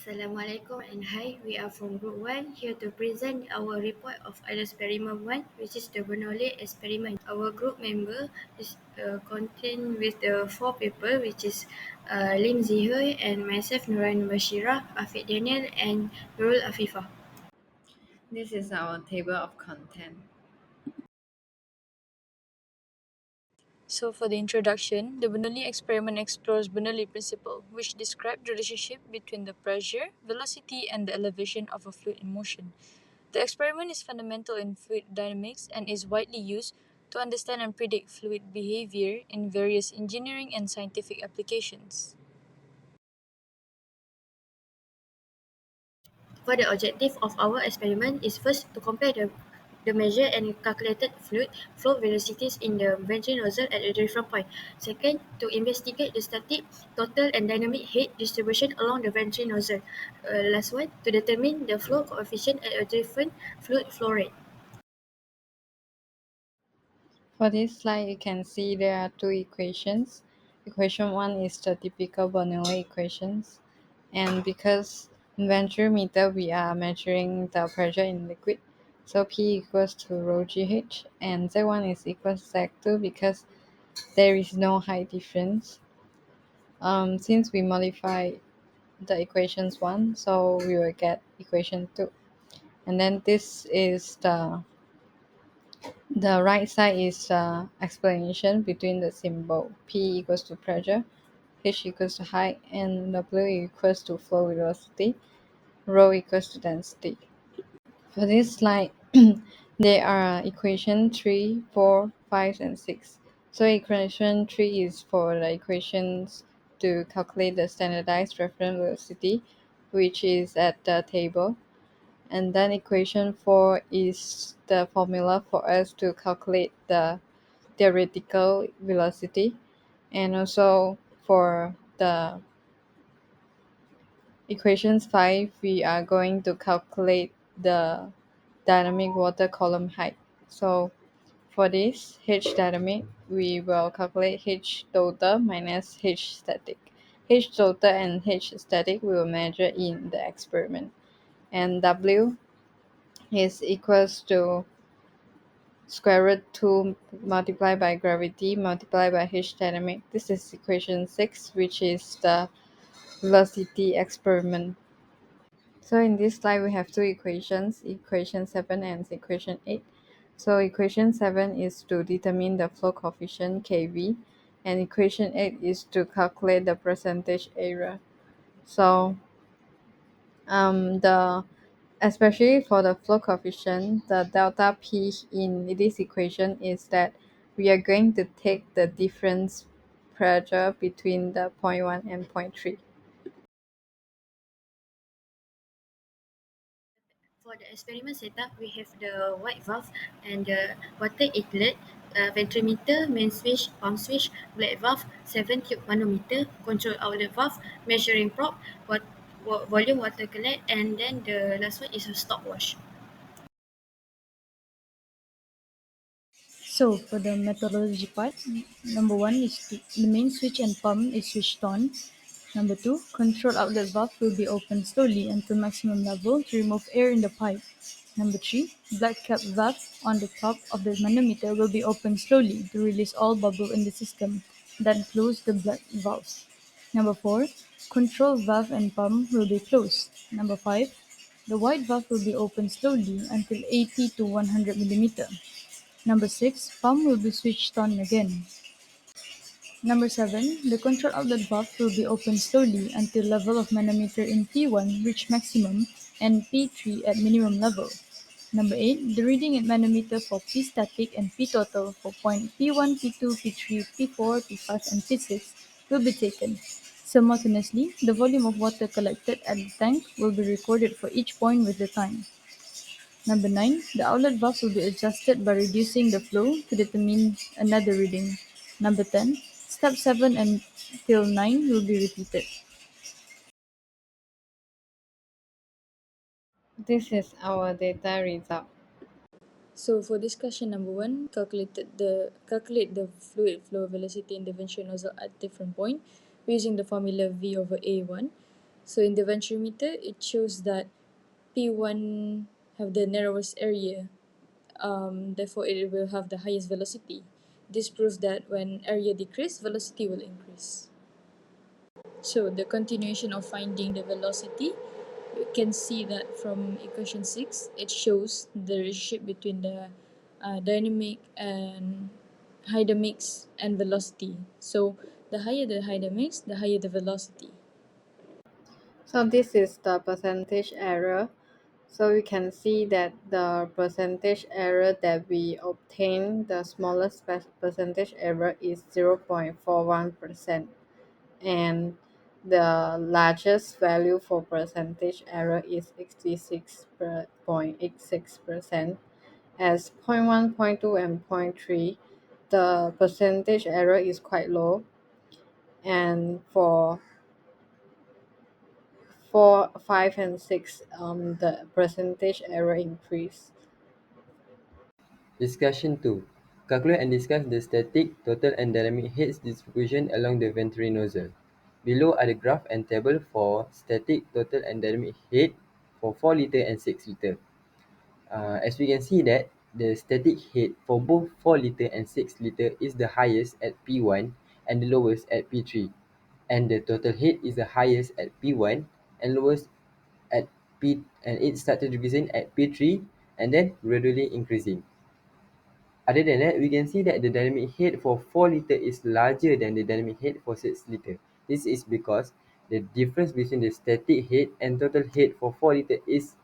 Assalamualaikum and hi, we are from Group 1 here to present our report of experiment 1, which is the Bernoulli experiment. Our group member is contained with the 4 people, which is Lim Zi Hui and myself, Norainun Basyirah, Afiq Danial and Nurul Afifah. This is our table of content. So for the introduction, the Bernoulli experiment explores Bernoulli principle, which describes the relationship between the pressure, velocity, and the elevation of a fluid in motion. The experiment is fundamental in fluid dynamics and is widely used to understand and predict fluid behavior in various engineering and scientific applications. For the objective of our experiment is first to compare the measured and calculated fluid flow velocities in the ventral nozzle at a different point. Second, to investigate the static, total and dynamic head distribution along the ventral nozzle. Last one, to determine the flow coefficient at a different fluid flow rate. For this slide, you can see there are two equations. Equation 1 is the typical Bernoulli equations. And because in ventral meter, we are measuring the pressure in liquid. So P equals to rho GH and Z1 is equal to Z2 because there is no height difference. Since we modify the equations 1, so we will get equation 2. And then this is the right side is explanation between the symbol P equals to pressure, H equals to height, and W equals to flow velocity, rho equals to density. For this slide, there are equation 3, 4, 5, and 6. So equation 3 is for the equations to calculate the standardized reference velocity, which is at the table. And then equation 4 is the formula for us to calculate the theoretical velocity. And also for the equations 5, we are going to calculate the dynamic water column height. So for this H dynamic, we will calculate H total minus H static. H total and H static we will measure in the experiment. And W is equals to square root 2 multiplied by gravity multiplied by H dynamic. This is equation 6, which is the velocity experiment. So in this slide, we have two equations, equation 7 and equation 8. So equation 7 is to determine the flow coefficient Kv, and equation 8 is to calculate the percentage error. So the especially for the flow coefficient, the delta P in this equation is that we are going to take the difference pressure between the point 1 and point 3. For the experiment setup, we have the white valve and the water inlet, ventrimeter, main switch, pump switch, black valve, 7 tube manometer, control outlet valve, measuring probe, volume water collect, and then the last one is a stopwatch. So for the methodology part, number one is the main switch and pump is switched on. Number two, control outlet valve will be opened slowly until maximum level to remove air in the pipe. Number three, black cap valve on the top of the manometer will be opened slowly to release all bubble in the system, then close the black valve. Number four, control valve and pump will be closed. Number five, the white valve will be opened slowly until 80 to 100 millimeter. Number six, pump will be switched on again. Number seven, the control outlet valve will be opened slowly until level of manometer in P1 reach maximum and P3 at minimum level. Number eight, the reading at manometer for P static and P total for point P1, P2, P3, P4, P5, and P6 will be taken. Simultaneously, the volume of water collected at the tank will be recorded for each point with the time. Number 9, the outlet valve will be adjusted by reducing the flow to determine another reading. Number 10, step 7 until 9 will be repeated. This is our data result. So for discussion number one, calculate the fluid flow velocity in the ventral nozzle at different point using the formula V over A1. So in the ventrimeter, it shows that P1 have the narrowest area, therefore it will have the highest velocity. This proves that when area decrease, velocity will increase. So the continuation of finding the velocity, you can see that from equation 6, it shows the relationship between the dynamic and hydromix and velocity. So the higher the hydromix, the higher the velocity. So this is the percentage error. So we can see that the percentage error that we obtain, the smallest percentage error is 0.41%, and the largest value for percentage error is 66.86%. As point 0.1, point 0.2, and point 0.3, the percentage error is quite low, and for 4, 5, and 6, the percentage error increase. Discussion 2. Calculate and discuss the static, total and dynamic heads distribution along the venturi nozzle. Below are the graph and table for static, total and dynamic head for 4 liter and 6 liter. As we can see that the static head for both 4 liter and 6 liter is the highest at P1 and the lowest at P3. And the total head is the highest at P1 and lowest at P, and it started decreasing at P3 and then gradually increasing. Other than that, we can see that the dynamic head for 4 liter is larger than the dynamic head for 6 liter. This is because the difference between the static head and total head for 4 liter is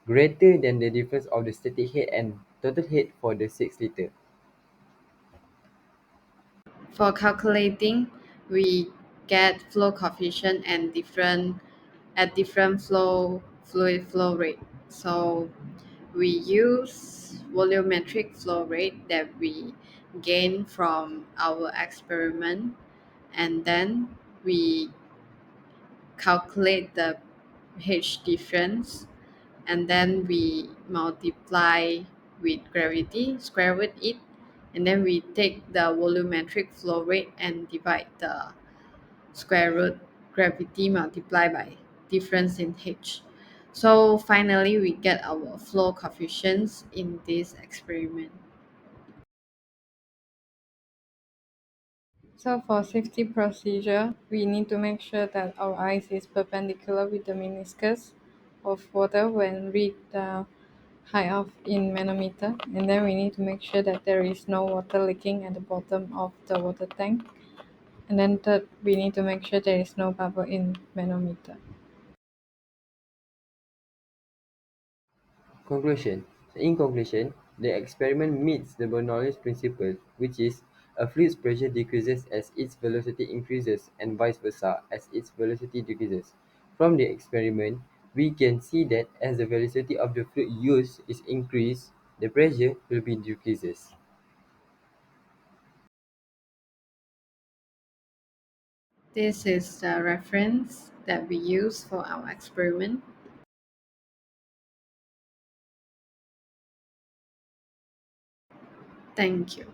greater than the difference of the static head and total head for the 6 liter. For calculating, we get flow coefficient and different fluid flow rate. So we use volumetric flow rate that we gain from our experiment, and then we calculate the H difference, and then we multiply with gravity, square root it, and then we take the volumetric flow rate and divide the square root gravity multiplied by difference in H. So finally, we get our flow coefficients in this experiment. So for safety procedure, we need to make sure that our ice is perpendicular with the meniscus of water when read the height of in manometer, and then we need to make sure that there is no water leaking at the bottom of the water tank, and then third, we need to make sure there is no bubble in manometer. Conclusion. In conclusion, the experiment meets the Bernoulli's principle, which is a fluid's pressure decreases as its velocity increases and vice versa as its velocity decreases. From the experiment, we can see that as the velocity of the fluid used is increased, the pressure will be decreases. This is the reference that we use for our experiment. Thank you.